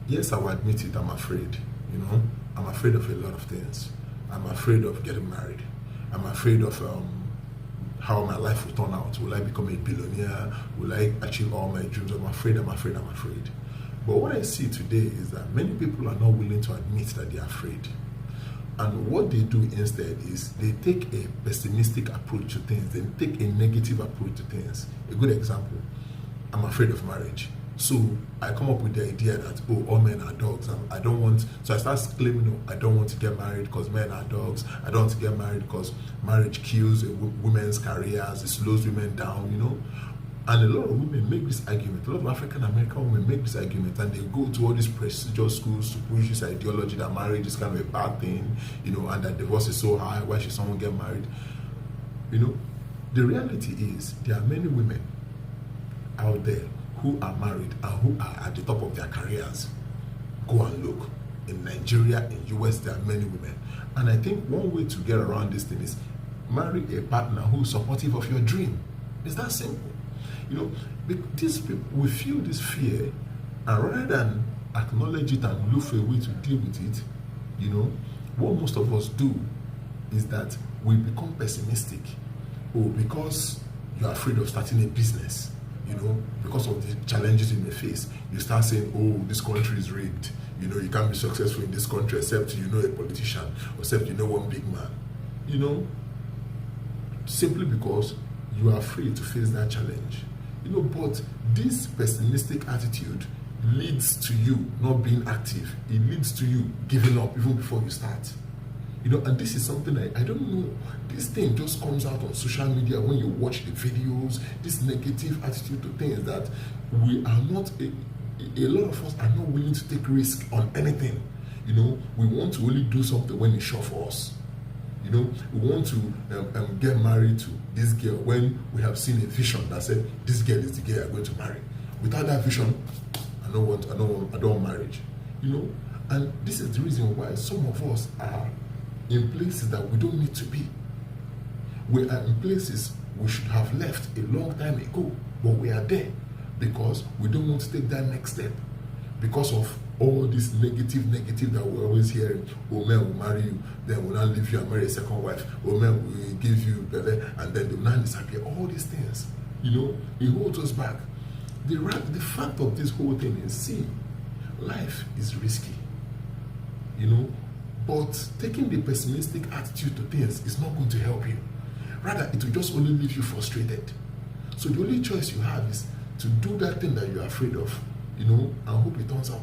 Yes, I will admit it, I'm afraid. I'm afraid of a lot of things. I'm afraid of getting married. I'm afraid of how my life will turn out. Will I become a billionaire? Will I achieve all my dreams? I'm afraid. But what I see today is that many people are not willing to admit that they are afraid. And what they do instead is they take a pessimistic approach to things, they take a negative approach to things. A good example, I'm afraid of marriage. So I come up with the idea that, oh, all men are dogs. I don't want, so I start claiming, no, I don't want to get married because men are dogs. I don't want to get married because marriage kills women's careers, it slows women down. And a lot of women make this argument, a lot of African American women make this argument, and they go to all these prestigious schools to push this ideology that marriage is kind of a bad thing, and that divorce is so high, why should someone get married? The reality is there are many women out there who are married and who are at the top of their careers. Go and look. In Nigeria, in US, there are many women. And I think one way to get around this thing is marry a partner who is supportive of your dream. It's that simple. These people, we feel this fear, and rather than acknowledge it and look for a way to deal with it, what most of us do is that we become pessimistic. Because you're afraid of starting a business, because of the challenges you may face, you start saying, oh, this country is rigged. You can't be successful in this country except a politician, except one big man. Simply because you are afraid to face that challenge. But this pessimistic attitude leads to you not being active. It leads to you giving up even before you start. And this is something I don't know. This thing just comes out on social media when you watch the videos, this negative attitude to things that we are not, a lot of us are not willing to take risk on anything. We want to only do something when it's sure for us. We want to get married to this girl when we have seen a vision that said, this girl is the girl I'm going to marry. Without that vision, I don't want marriage. And this is the reason why some of us are in places that we don't need to be. We are in places we should have left a long time ago, but we are there because we don't want to take that next step because of all this negative that we're always hearing. Oh, men will marry you, then will not leave you and marry a second wife. Oh, men will give you belly and then they will not disappear. All these things, it holds us back. The fact of this whole thing is, see, life is risky, but taking the pessimistic attitude to things is not going to help you. Rather, it will just only leave you frustrated. So the only choice you have is to do that thing that you're afraid of, and hope it turns out